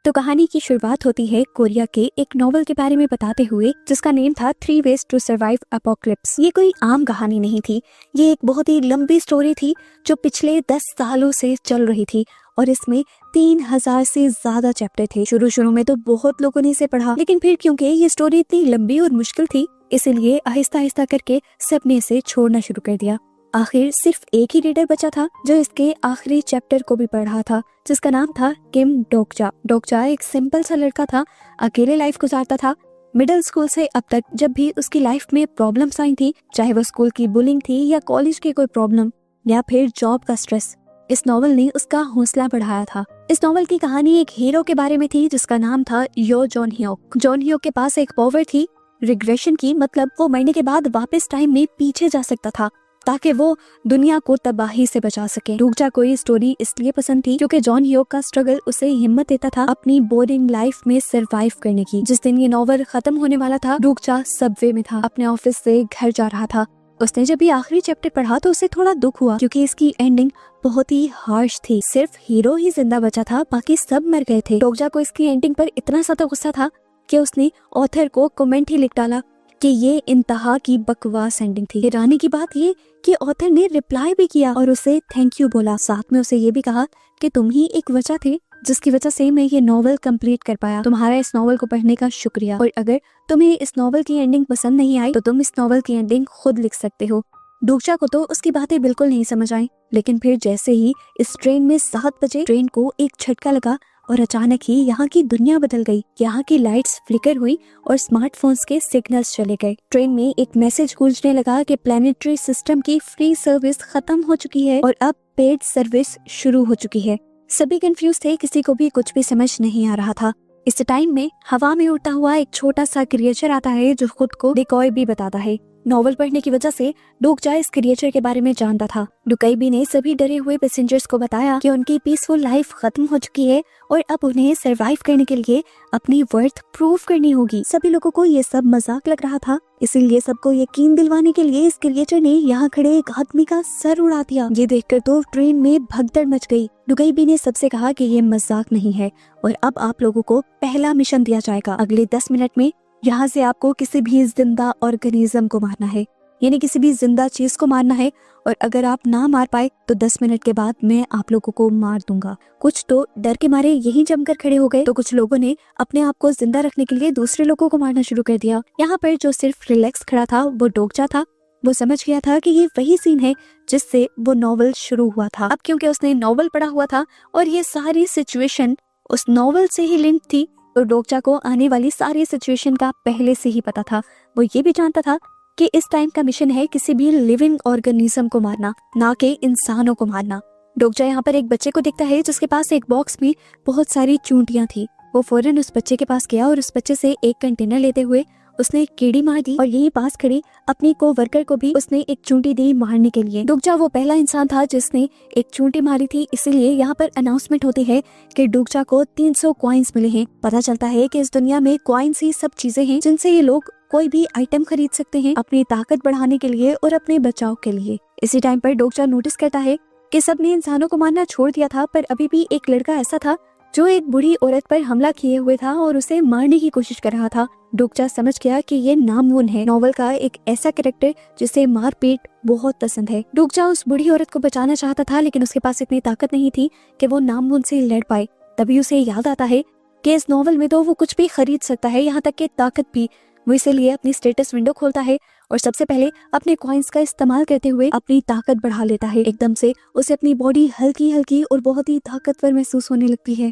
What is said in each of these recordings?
तो कहानी की शुरुआत होती है कोरिया के एक नॉवल के बारे में बताते हुए, जिसका नेम था 3 Ways to Survive Apocalypse। ये कोई आम कहानी नहीं थी, ये एक बहुत ही लंबी स्टोरी थी जो पिछले 10 सालों से चल रही थी और इसमें 3000 से ज्यादा चैप्टर थे। शुरू में तो बहुत लोगों ने इसे पढ़ा, लेकिन फिर क्योंकि ये स्टोरी इतनी लंबी और मुश्किल थी, इसलिए आहिस्ता आहिस्ता करके सबने इसे छोड़ना शुरू कर दिया। आखिर सिर्फ एक ही रीडर बचा था जो इसके आखिरी चैप्टर को भी पढ़ रहा था, जिसका नाम था किम डोकजा। डोकजा एक सिंपल सा लड़का था, अकेले लाइफ गुजारता था। मिडिल स्कूल से अब तक जब भी उसकी लाइफ में प्रॉब्लम्स आई थी, चाहे वो स्कूल की बुलिंग थी या कॉलेज की कोई प्रॉब्लम या फिर जॉब का स्ट्रेस, इस नॉवल ने उसका हौसला बढ़ाया था। इस नॉवल की कहानी एक हीरो के बारे में थी जिसका नाम था यो जॉन ह्योक। जॉन ह्योक के पास एक पावर थी रिग्रेशन की, मतलब वो मरने के बाद वापस टाइम में पीछे जा सकता था ताकि वो दुनिया को तबाही से बचा सके। डोकजा को ये स्टोरी इसलिए पसंद थी क्योंकि जॉन ह्योक का स्ट्रगल उसे हिम्मत देता था अपनी बोरिंग लाइफ में सरवाइव करने की। जिस दिन ये नॉवल खत्म होने वाला था, डोकजा सबवे में था, अपने ऑफिस से घर जा रहा था। उसने जब ये आखिरी चैप्टर पढ़ा तो उसे थोड़ा दुख हुआ क्योंकि इसकी एंडिंग बहुत ही हार्श थी। सिर्फ हीरो ही जिंदा बचा था, बाकी सब मर गए थे। डोकजा को इसकी एंडिंग पर इतना ज्यादा गुस्सा था कि उसने ऑथर को कमेंट ही लिख डाला कि ये इंतहा की बकवास एंडिंग थी। हैरानी की बात ये कि ऑथर ने रिप्लाई भी किया और उसे थैंक यू बोला। साथ में उसे ये भी कहा कि तुम ही एक वजह थे जिसकी वजह से मैं ये नॉवल कंप्लीट कर पाया। तुम्हारा इस नॉवल को पढ़ने का शुक्रिया, और अगर तुम्हें इस नॉवल की एंडिंग पसंद नहीं आई तो तुम इस नॉवल की एंडिंग खुद लिख सकते हो। डोकजा को तो उसकी बातें बिल्कुल नहीं समझ आई, लेकिन फिर जैसे ही इस ट्रेन में 7 बजे ट्रेन को एक झटका लगा और अचानक ही यहाँ की दुनिया बदल गई। यहाँ की लाइट्स फ्लिकर हुई और स्मार्टफोन्स के सिग्नल्स चले गए। ट्रेन में एक मैसेज गूंजने लगा कि प्लैनेटरी सिस्टम की फ्री सर्विस खत्म हो चुकी है और अब पेड सर्विस शुरू हो चुकी है। सभी कंफ्यूज थे, किसी को भी कुछ भी समझ नहीं आ रहा था। इस टाइम में हवा में उड़ता हुआ एक छोटा सा क्रिएचर आता है जो खुद को डिकॉय भी बताता है। नॉवल पढ़ने की वजह से डोकजा इस क्रिएचर के बारे में जानता था। डुकाईबी ने सभी डरे हुए पैसेंजर्स को बताया कि उनकी पीसफुल लाइफ खत्म हो चुकी है और अब उन्हें सरवाइव करने के लिए अपनी वर्थ प्रूव करनी होगी। सभी लोगों को ये सब मजाक लग रहा था, इसीलिए सबको यकीन दिलवाने के लिए इस क्रिएचर ने यहाँ खड़े एक आदमी का सर उड़ा दिया। ये देखकर तो ट्रेन में भगदड़ मच गई। डुकाईबी ने सबसे कहा कि ये मजाक नहीं है और अब आप लोगों को पहला मिशन दिया जाएगा। अगले 10 मिनट में यहाँ से आपको किसी भी जिंदा ऑर्गेनिज्म को मारना है, यानी किसी भी जिंदा चीज को मारना है, और अगर आप ना मार पाए तो 10 मिनट के बाद मैं आप लोगों को मार दूंगा। कुछ तो डर के मारे यहीं जमकर खड़े हो गए, तो कुछ लोगों ने अपने आप को जिंदा रखने के लिए दूसरे लोगों को मारना शुरू कर दिया। यहाँ पर जो सिर्फ रिलैक्स खड़ा था वो डोकजा था। वो समझ गया था कि ये वही सीन है जिससे वो नॉवल शुरू हुआ था। अब क्योंकि उसने नॉवल पढ़ा हुआ था और ये सारी सिचुएशन उस नॉवल से ही लिंक थी, तो डोकजा को आने वाली सारी सिचुएशन का पहले से ही पता था। वो ये भी जानता था कि इस टाइम का मिशन है किसी भी लिविंग ऑर्गेनिज्म को मारना, ना कि इंसानों को मारना। डोकजा यहाँ पर एक बच्चे को देखता है जिसके पास एक बॉक्स में बहुत सारी चूंटियां थी। वो फौरन उस बच्चे के पास गया और उस बच्चे से एक कंटेनर लेते हुए उसने एक कीड़ी मार दी और यही पास खड़ी अपनी को वर्कर को भी उसने एक चूंटी दी मारने के लिए। डोकजा वो पहला इंसान था जिसने एक चूंटी मारी थी, इसलिए यहाँ पर अनाउंसमेंट होती है कि डोकजा को 300 कॉइन्स मिले हैं। पता चलता है कि इस दुनिया में कॉइन्स ही सब चीजें हैं जिनसे ये लोग कोई भी आइटम खरीद सकते हैं अपनी ताकत बढ़ाने के लिए और अपने बचाव के लिए। इसी टाइम पर डोकजा नोटिस करता है कि सबने इंसानों को मारना छोड़ दिया था, पर अभी भी एक लड़का ऐसा था जो एक बूढ़ी औरत पर हमला किए हुए था और उसे मारने की कोशिश कर रहा था। डोकजा समझ गया कि ये नामवून है, नॉवल का एक ऐसा कैरेक्टर जिसे मारपीट बहुत पसंद है। डोकजा उस बूढ़ी औरत को बचाना चाहता था, लेकिन उसके पास इतनी ताकत नहीं थी कि वो नामवून से लड़ पाए। तभी उसे याद आता है कि इस नॉवल में तो वो कुछ भी खरीद सकता है, यहाँ तक कि ताकत भी। वो इसीलिए अपनी स्टेटस विंडो खोलता है और सबसे पहले अपने कॉइन्स का इस्तेमाल करते हुए अपनी ताकत बढ़ा लेता है। एकदम से उसे अपनी बॉडी हल्की हल्की और बहुत ही ताकतवर महसूस होने लगती है।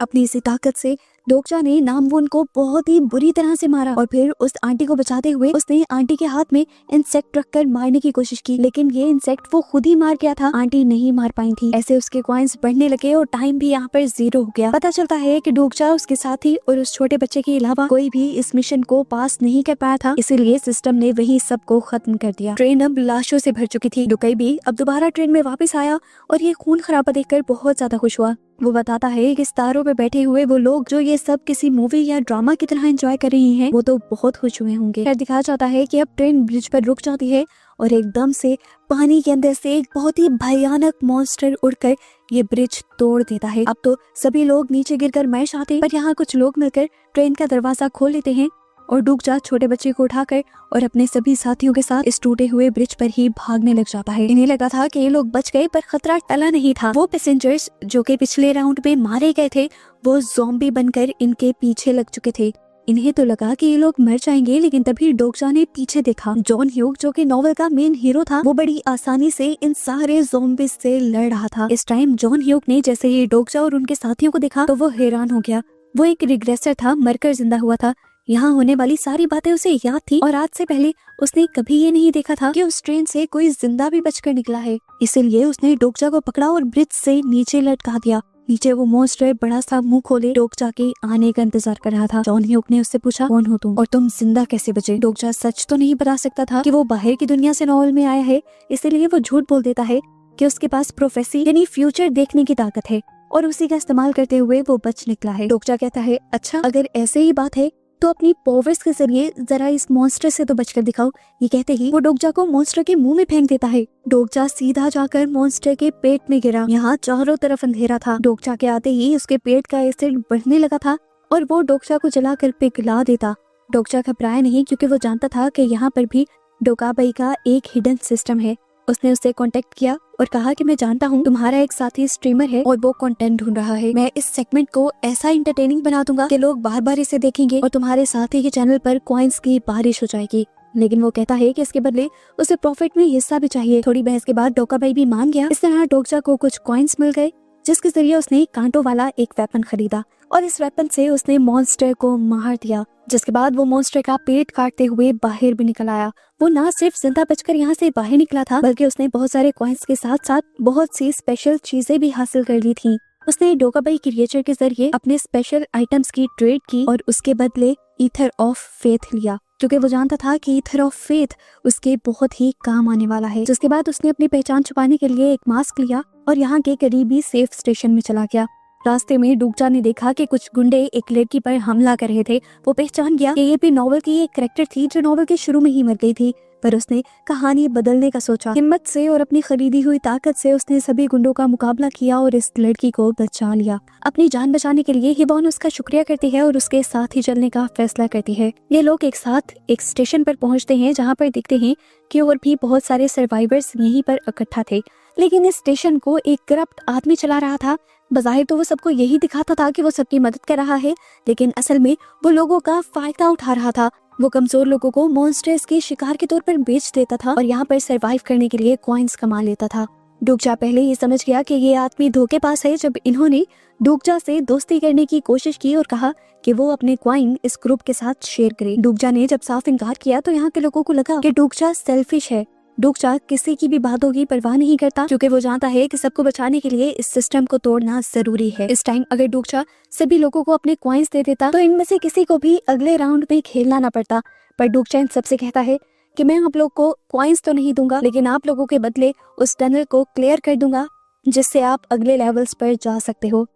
अपनी इसी ताकत से डोकजा ने नामवून को बहुत ही बुरी तरह से मारा और फिर उस आंटी को बचाते हुए उसने आंटी के हाथ में इंसेक्ट रखकर मारने की कोशिश की, लेकिन ये इंसेक्ट वो खुद ही मार गया था, आंटी नहीं मार पाई थी। ऐसे उसके कॉइन्स बढ़ने लगे और टाइम भी यहाँ पर 0 हो गया। पता चलता है कि डोकजा, उसके साथी और उस छोटे बच्चे के अलावा कोई भी इस मिशन को पास नहीं कर पाया था, इसीलिए सिस्टम ने वही सबको खत्म कर दिया। ट्रेन अब लाशों से भर चुकी थी। डुकाईबी अब दोबारा ट्रेन में वापस आया और ये खून खराबा देखकर बहुत ज्यादा खुश हुआ। वो बताता है कि सितारों पे बैठे हुए वो लोग जो ये सब किसी मूवी या ड्रामा की तरह एंजॉय कर रही हैं, वो तो बहुत खुश हुए होंगे। फिर दिखाया जाता है कि अब ट्रेन ब्रिज पर रुक जाती है और एकदम से पानी के अंदर से एक बहुत ही भयानक मॉन्स्टर उड़कर ये ब्रिज तोड़ देता है। अब तो सभी लोग नीचे गिरकर मर जाते, पर यहाँ कुछ लोग मिलकर ट्रेन का दरवाजा खोल लेते हैं और डूबजा छोटे बच्चे को उठाकर और अपने सभी साथियों के साथ इस टूटे हुए ब्रिज पर ही भागने लग जाता है। इन्हें लगा था कि ये लोग बच गए, पर खतरा टला नहीं था। वो पैसेंजर्स जो कि पिछले राउंड में मारे गए थे वो ज़ॉम्बी बनकर इनके पीछे लग चुके थे। इन्हें तो लगा कि ये लोग मर जाएंगे, लेकिन तभी डोकजा ने पीछे देखा। जॉन ह्यूग जो कि नॉवल का मेन हीरो था, वो बड़ी आसानी से इन सारे ज़ॉम्बीज से लड़ रहा था। इस टाइम जॉन ह्यूग ने जैसे ही डोकजा और उनके साथियों को देखा तो वो हैरान हो गया। वो एक रिग्रेसर था, मरकर जिंदा हुआ था। यहाँ होने वाली सारी बातें उसे याद थी और आज से पहले उसने कभी ये नहीं देखा था कि उस ट्रेन से कोई जिंदा भी बचकर निकला है। इसीलिए उसने डोकजा को पकड़ा और ब्रिज से नीचे लटका दिया। नीचे वो मॉन्स्टर बड़ा सा मुंह खोले डोकजा के आने का इंतजार कर रहा था। जॉन ह्यूग ने उससे पूछा, कौन हो तुम और तुम जिंदा कैसे बचे? डोकजा सच तो नहीं बता सकता था कि वो बाहर की दुनिया से नॉवल में आया है, इसीलिए वो झूठ बोल देता है कि उसके पास प्रोफेसी यानी फ्यूचर देखने की ताकत है और उसी का इस्तेमाल करते हुए वो बच निकला है। डोकजा कहता है, अच्छा अगर ऐसे ही बात है तो अपनी पावर्स के जरिए जरा इस मॉन्स्टर से तो बचकर दिखाओ। ये कहते ही वो डोकजा को मॉन्स्टर के मुंह में फेंक देता है। डोकजा सीधा जाकर मॉन्स्टर के पेट में गिरा। यहाँ चारों तरफ अंधेरा था। डोकजा के आते ही उसके पेट का एसिड बढ़ने लगा था और वो डोकजा को जलाकर पिघला देता। डोकजा घबराया नहीं क्योंकि वो जानता था कि यहाँ पर भी डोकाबाई का एक हिडन सिस्टम है। उसने उससे कांटेक्ट किया और कहा कि मैं जानता हूँ तुम्हारा एक साथी स्ट्रीमर है और वो कंटेंट ढूंढ रहा है। मैं इस सेगमेंट को ऐसा इंटरटेनिंग बना दूंगा कि लोग बार बार इसे देखेंगे और तुम्हारे साथी के चैनल पर कॉइन्स की बारिश हो जाएगी। लेकिन वो कहता है कि इसके बदले उसे प्रॉफिट में हिस्सा भी चाहिए। थोड़ी बहस के बाद डोकाबाई भी मान गया। इस तरह डोकजा को कुछ कॉइन्स मिल गए, जिसके जरिए उसने कांटों वाला एक वेपन खरीदा और इस वेपन से उसने मॉन्स्टर को मार दिया। जिसके बाद वो मॉन्स्टर का पेट काटते हुए बाहर भी निकल आया। वो ना सिर्फ जिंदा बचकर यहाँ से बाहर निकला था, बल्कि उसने बहुत सारे कॉइन्स के साथ साथ बहुत सी स्पेशल चीजें भी हासिल कर ली थी। उसने डोकाबाई क्रिएचर के जरिए अपने स्पेशल आइटम्स की ट्रेड की और उसके बदले ईथर ऑफ फेथ लिया, क्योंकि वो जानता था कि ईथर ऑफ फेथ उसके बहुत ही काम आने वाला है। जिसके बाद उसने अपनी पहचान छुपाने के लिए एक मास्क लिया और यहाँ के करीबी सेफ स्टेशन में चला गया। रास्ते में डोकजा ने देखा कि कुछ गुंडे एक लड़की पर हमला कर रहे थे। वो पहचान गया कि ये भी नॉवल की एक कैरेक्टर थी जो नॉवल के शुरू में ही मर गई थी, पर उसने कहानी बदलने का सोचा। हिम्मत से और अपनी खरीदी हुई ताकत से उसने सभी गुंडों का मुकाबला किया और इस लड़की को बचा लिया। अपनी जान बचाने के लिए हिबॉन उसका शुक्रिया करती है और उसके साथ ही चलने का फैसला करती है। ये लोग एक साथ एक स्टेशन पर पहुंचते हैं, जहाँ पर देखते हैं कि और भी बहुत सारे सर्वाइवर्स यहीं पर इकट्ठा थे। लेकिन इस स्टेशन को एक करप्ट आदमी चला रहा था। बज़ाहिर तो वो सबको यही दिखाता था कि वो सबकी मदद कर रहा है, लेकिन असल में वो लोगों का फायदा उठा रहा था। वो कमजोर लोगों को मॉन्स्टर्स के शिकार के तौर पर बेच देता था और यहाँ पर सरवाइव करने के लिए कॉइन्स कमा लेता था। डोकजा पहले ही समझ गया कि ये आदमी धोखेबाज है जब इन्होंने डोकजा से दोस्ती करने की कोशिश की और कहा कि वो अपने कॉइन इस ग्रुप के साथ शेयर करे। डोकजा ने जब साफ इनकार किया तो यहाँ के लोगों को लगा कि डोकजा सेल्फिश है। डोकजा किसी की भी बातों की परवाह नहीं करता, क्योंकि वो जानता है कि सबको बचाने के लिए इस सिस्टम को तोड़ना जरूरी है। इस टाइम अगर डोकजा सभी लोगों को अपने कॉइन्स दे देता तो इनमें से किसी को भी अगले राउंड में खेलना ना पड़ता। पर डोकजा इन सबसे कहता है कि मैं आप लोग को कॉइन्स तो नहीं दूंगा, लेकिन आप लोगों के बदले उस टनल को क्लियर कर दूंगा जिससे आप अगले लेवल्स पर जा सकते हो।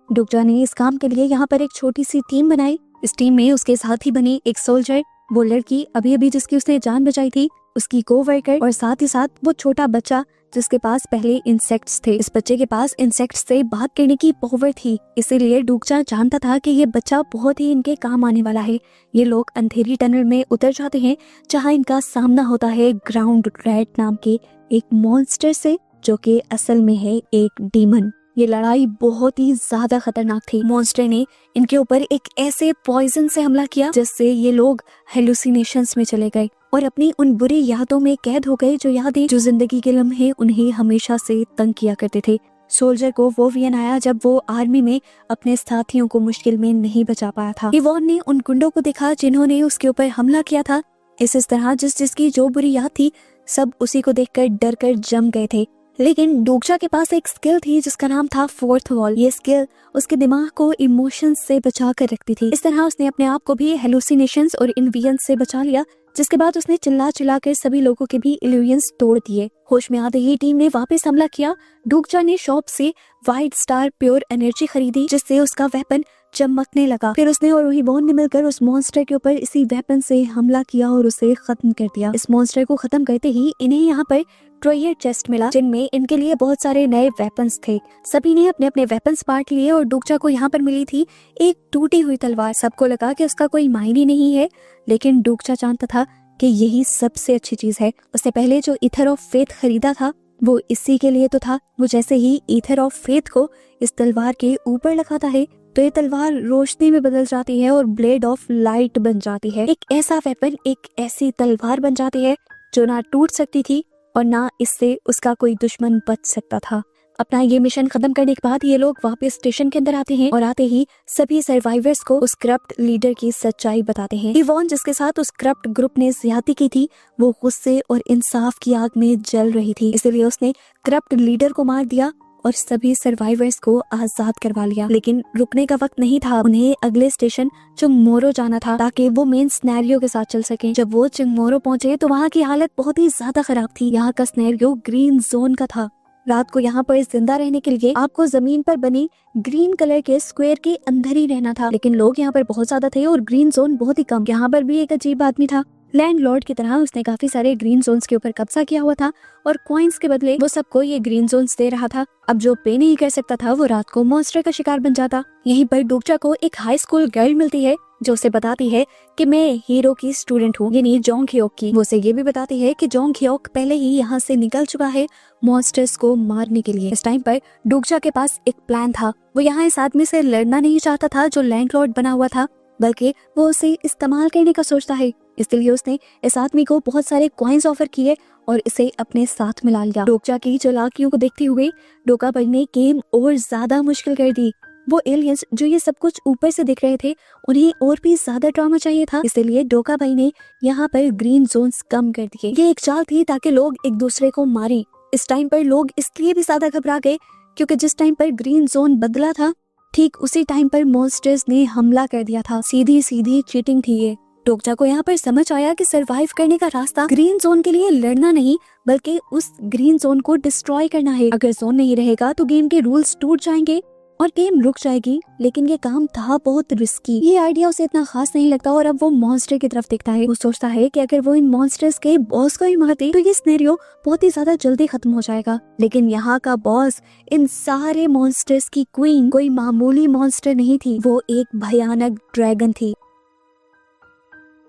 डोकजा ने इस काम के लिए यहाँ पर एक छोटी सी टीम बनाई। इस टीम में उसके साथ ही बनी एक सोल्जर, वो लड़की अभी अभी जिसकी उसने जान बचाई थी, उसकी कोवर्कर और साथ ही साथ वो छोटा बच्चा जिसके पास पहले इंसेक्ट्स थे। इस बच्चे के पास इंसेक्ट्स से बात करने की पावर थी, इसीलिए डोकजा जानता था कि ये बच्चा बहुत ही इनके काम आने वाला है। ये लोग अंधेरी टनल में उतर जाते हैं जहाँ इनका सामना होता है ग्राउंड रैट नाम के एक मॉन्स्टर से, जो कि असल में है एक डीमन। ये लड़ाई बहुत ही ज्यादा खतरनाक थी। मॉन्स्टर ने इनके ऊपर एक ऐसे पॉइजन से हमला किया जिससे ये लोग हेलुसिनेशंस में चले गए और अपनी उन बुरी यादों में कैद हो गए, जो यादें जो जिंदगी के लम्हे उन्हें हमेशा से तंग किया करते थे। सोल्जर को वो वियन आया जब वो आर्मी में अपने साथियों को मुश्किल में नहीं बचा पाया था। इवॉन ने उन गुंडों को देखा जिन्होंने उसके ऊपर हमला किया था। इस तरह जिसकी जो बुरी याद थी सब उसी को देखकर डर कर जम गए थे। लेकिन डोकजा के पास एक स्किल थी जिसका नाम था फोर्थ वॉल। ये स्किल उसके दिमाग को इमोशंस से बचा कर रखती थी। इस तरह उसने अपने आप को भी हेलुसिनेशंस और इन्वियंस से बचा लिया, जिसके बाद उसने चिल्ला कर सभी लोगों के भी इल्यूजन्स तोड़ दिए। होश में आते ही टीम ने वापस हमला किया। डोकजा ने शॉप से वाइट स्टार प्योर एनर्जी खरीदी, जिससे उसका वेपन चमकने लगा। फिर उसने और हीबॉन ने मिलकर उस मॉन्स्टर के ऊपर इसी वेपन से हमला किया और उसे खत्म कर दिया। इस मॉन्स्टर को खत्म करते ही इन्हें यहाँ पर ट्रेजर चेस्ट मिला, जिनमें इनके लिए बहुत सारे नए वेपन्स थे। सभी ने अपने अपने वेपन्स बांट लिए और डोकचा को यहाँ पर मिली थी एक टूटी हुई तलवार। सबको लगा कि उसका कोई मायने नहीं है, लेकिन डोकचा जानता था कि यही सबसे अच्छी चीज है। उसने पहले जो ईथर ऑफ फेथ खरीदा था वो इसी के लिए तो था। वो जैसे ही ईथर ऑफ फेथ को इस तलवार के ऊपर लगाता है तो ये तलवार रोशनी में बदल जाती है और ब्लेड ऑफ लाइट बन जाती है। एक ऐसा वेपन, एक ऐसी तलवार बन जाती है जो ना टूट सकती थी और ना इससे उसका कोई दुश्मन बच सकता था। अपना ये मिशन खत्म करने के बाद ये लोग वापस स्टेशन के अंदर आते हैं और आते ही सभी सर्वाइवर्स को उस करप्ट लीडर की सच्चाई बताते हैं। हीवॉन, जिसके साथ उस करप्ट ग्रुप ने ज्यादती की थी, वो गुस्से और इंसाफ की आग में जल रही थी, इसलिए उसने करप्ट लीडर को मार दिया और सभी सर्वाइवर्स को आजाद करवा लिया। लेकिन रुकने का वक्त नहीं था, उन्हें अगले स्टेशन चुंगमोरो जाना था ताकि वो मेन सिनेरियो के साथ चल सके। जब वो चुंगमोरो पहुंचे तो वहाँ की हालत बहुत ही ज्यादा खराब थी। यहाँ का सिनेरियो ग्रीन जोन का था। रात को यहाँ पर जिंदा रहने के लिए आपको जमीन पर बनी ग्रीन कलर के स्क्वायर के अंदर ही रहना था, लेकिन लोग यहाँ पर बहुत ज्यादा थे और ग्रीन जोन बहुत ही कम। यहाँ पर भी एक अजीब आदमी था, लैंडलॉर्ड की तरह उसने काफी सारे ग्रीन जोन्स के ऊपर कब्जा किया हुआ था और कॉइन्स के बदले वो सबको ये ग्रीन जोन्स दे रहा था। अब जो पे नहीं कर सकता था वो रात को मॉन्स्टर का शिकार बन जाता। यहीं पर डोकचा को एक हाई स्कूल गर्ल मिलती है जो उसे बताती है कि मैं हीरो की स्टूडेंट हूँ, यानी जोंग ह्योक की। वो उसे ये भी बताती है कि जोंग ह्योक पहले ही यहाँ से निकल चुका है मॉन्स्टर्स को मारने के लिए। इस टाइम पर डोकचा के पास एक प्लान था। वो यहाँ इस आदमी से लड़ना नहीं चाहता था जो लैंडलॉर्ड बना हुआ था, बल्कि वो उसे इस्तेमाल करने का सोचता है। इसलिए उसने इस आदमी को बहुत सारे कॉइन्स ऑफर किए और इसे अपने साथ मिला लिया। डोकचा की चालाकियों को देखते हुए डोका भाई ने गेम और ज्यादा मुश्किल कर दी। वो एलियंस जो ये सब कुछ ऊपर से दिख रहे थे, उन्हें और भी ज्यादा ड्रामा चाहिए था, इसलिए डोका भाई ने यहाँ पर ग्रीन जोन्स कम कर दिए। ये एक चाल थी ताकि लोग एक दूसरे को मारें। इस टाइम पर लोग इसलिए भी ज्यादा घबरा गए क्योंकि जिस टाइम पर ग्रीन जोन बदला था, ठीक उसी टाइम पर मॉन्स्टर्स ने हमला कर दिया था। सीधी सीधी चीटिंग थी ये। डोकचा को यहाँ पर समझ आया कि सरवाइव करने का रास्ता ग्रीन जोन के लिए लड़ना नहीं, बल्कि उस ग्रीन जोन को डिस्ट्रॉय करना है। अगर जोन नहीं रहेगा तो गेम के रूल्स टूट जाएंगे और गेम रुक जाएगी। लेकिन ये काम था बहुत रिस्की। ये आइडिया उसे इतना खास नहीं लगता और अब वो मॉन्स्टर की तरफ देखता है। वो सोचता है कि अगर वो इन मॉन्स्टर्स के बॉस को ही मार दे तो ये सिनेरियो बहुत ही ज्यादा जल्दी खत्म हो जाएगा। लेकिन यहाँ का बॉस, इन सारे मॉन्स्टर्स की क्वीन, कोई मामूली मॉन्स्टर नहीं थी, वो एक भयानक ड्रैगन थी।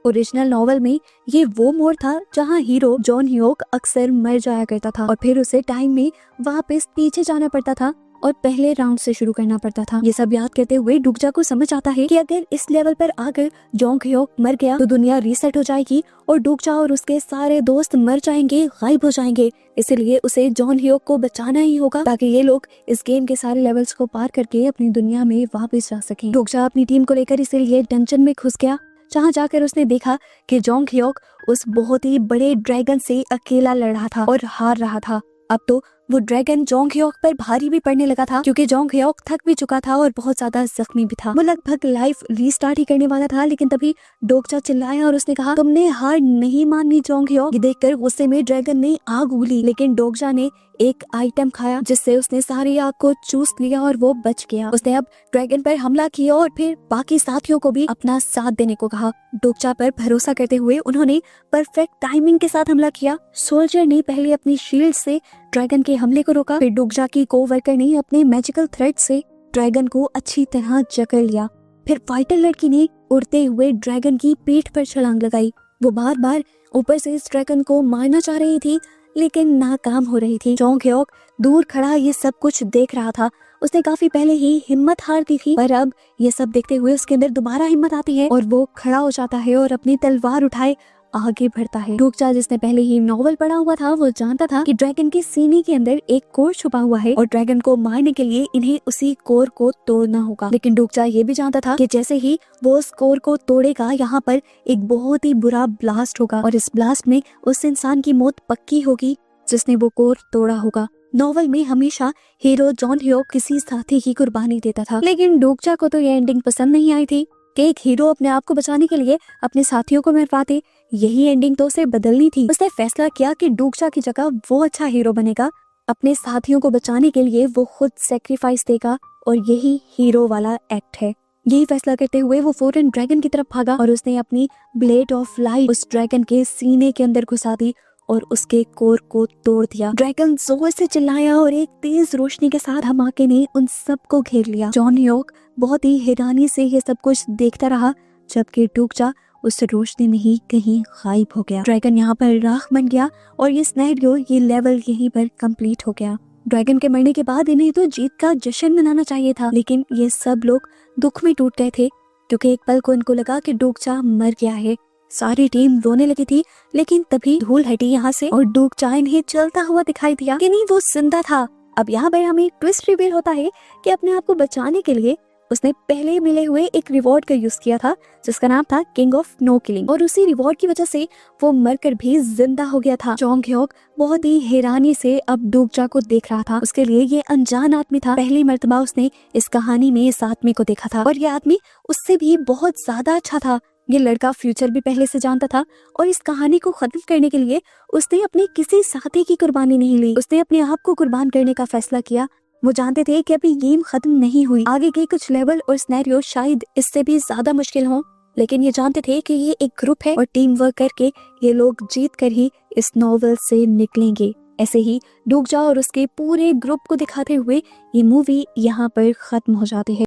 ओरिजिनल नॉवल में ये वो मोड़ था जहाँ हीरो जॉन ह्योक अक्सर मर जाया करता था और फिर उसे टाइम में वापस पीछे जाना पड़ता था और पहले राउंड से शुरू करना पड़ता था। ये सब याद करते हुए डोकचा को समझ आता है कि अगर इस लेवल पर आकर जॉन ह्योक मर गया तो दुनिया रीसेट हो जाएगी और डोकचा और उसके सारे दोस्त मर जाएंगे, गायब हो जाएंगे। इसलिए उसे जॉन ह्योक को बचाना ही होगा ताकि ये लोग इस गेम के सारे लेवल्स को पार करके अपनी दुनिया में वापस जा सकें। डोकचा अपनी टीम को लेकर इसीलिए डंजन में घुस गया, जहाँ जाकर उसने देखा कि जोंग ह्योक उस बहुत ही बड़े ड्रैगन से अकेला लड़ रहा था और हार रहा था। अब तो वो ड्रैगन जोंग ह्योक पर भारी भी पड़ने लगा था क्योंकि जोंग ह्योक थक भी चुका था और बहुत ज्यादा जख्मी भी था। वो लगभग लाइफ रीस्टार्ट ही करने वाला था, लेकिन तभी डोकचा चिल्लाया और उसने कहा, तुमने हार नहीं माननी जोंग ह्योक। ये देखकर गुस्से में ड्रैगन ने आग उगली, लेकिन डोकचा ने एक आइटम खाया जिससे उसने सारी आग को चूस लिया और वो बच गया। उसने अब ड्रैगन पर हमला किया और फिर बाकी साथियों को भी अपना साथ देने को कहा। डोकचा पर भरोसा करते हुए उन्होंने परफेक्ट टाइमिंग के साथ हमला किया। सोल्जर ने पहले अपनी शील्ड से ड्रैगन के हमले को रोका, फिर डोकचा की कोवर्कर ने अपने मैजिकल थ्रेड से ड्रैगन को अच्छी तरह जकड़ लिया। फिर फाइटर लड़की ने उड़ते हुए ड्रैगन की पीठ पर छलांग लगाई। वो बार बार ऊपर से इस ड्रैगन को मारना चाह रही थी, लेकिन नाकाम हो रही थी। जोंग ह्योक दूर खड़ा ये सब कुछ देख रहा था। उसने काफी पहले ही हिम्मत हार दी थी, पर अब ये सब देखते हुए उसके अंदर दोबारा हिम्मत आती है और वो खड़ा हो जाता है और अपनी तलवार उठाए आगे बढ़ता है। डोकचा, जिसने पहले ही नॉवल पढ़ा हुआ था, वो जानता था कि ड्रैगन की सीने के अंदर एक कोर छुपा हुआ है और ड्रैगन को मारने के लिए इन्हें उसी कोर को तोड़ना होगा। लेकिन डोकचा ये भी जानता था कि जैसे ही वो उस कोर को तोड़ेगा, यहाँ पर एक बहुत ही बुरा ब्लास्ट होगा और इस ब्लास्ट में उस इंसान की मौत पक्की होगी जिसने वो कोर तोड़ा होगा। नॉवल में हमेशा हीरो जॉन ह्योक किसी साथी की कुर्बानी देता था, लेकिन डोकचा को तो ये एंडिंग पसंद नहीं आई थी कि एक हीरो अपने आप को बचाने के लिए अपने साथियों को मरवा दे। यही एंडिंग तो उसे बदलनी थी। उसने फैसला किया कि डोकचा की जगह वो अच्छा हीरो बनेगा, अपने साथियों को बचाने के लिए वो खुद सेक्रीफाइस देगा और यही हीरो वाला एक्ट है। यही फैसला करते हुए वो फौरन ड्रैगन की तरफ भागा और उसने अपनी ब्लेड ऑफ लाइट उस ड्रैगन के सीने के अंदर घुसा दी और उसके कोर को तोड़ दिया। ड्रैगन जोर से चिल्लाया और एक तेज रोशनी के साथ धमाके ने उन सबको घेर लिया। जॉन ह्योक बहुत ही हैरानी से ये सब कुछ देखता रहा, जबकि डूकजा उस रोशनी में ही कहीं गायब हो गया। ड्रैगन यहाँ पर राख बन गया और ये सिनेरियो, ये लेवल यहीं पर कंप्लीट हो गया। ड्रैगन के मरने के बाद इन्हें तो जीत का जश्न मनाना चाहिए था, लेकिन ये सब लोग दुख में टूट गए थे क्योंकि एक पल को इनको लगा कि डूकजा मर गया है। सारी टीम रोने लगी थी, लेकिन तभी धूल हटी यहाँ से और डूकजा इन्हें चलता हुआ दिखाई दिया कि नहीं, वो जिंदा था। अब यहाँ पर हमें ट्विस्ट रिवील होता है कि अपने आप को बचाने के लिए उसने पहले मिले हुए एक रिवॉर्ड का यूज किया था जिसका नाम था किंग ऑफ नो किलिंग, और उसी रिवॉर्ड की वजह से वो मरकर भी जिंदा हो गया था। जोंग ह्योक बहुत ही हैरानी से अब डूकजा को देख रहा था। उसके लिए ये अनजान आदमी था। पहली मर्तबा उसने इस कहानी में इस आदमी को देखा था और ये आदमी उससे भी बहुत ज्यादा अच्छा था। ये लड़का फ्यूचर भी पहले से जानता था और इस कहानी को खत्म करने के लिए उसने अपने किसी साथी की कुर्बानी नहीं ली, उसने अपने आप को कुर्बान करने का फैसला किया। वो जानते थे कि अभी गेम खत्म नहीं हुई, आगे के कुछ लेवल और सिनेरियो शायद इससे भी ज्यादा मुश्किल हों, लेकिन ये जानते थे कि ये एक ग्रुप है और टीम वर्क करके ये लोग जीत कर ही इस नॉवेल से निकलेंगे। ऐसे ही डूकजा और उसके पूरे ग्रुप को दिखाते हुए ये मूवी यहाँ पर खत्म हो जाती है।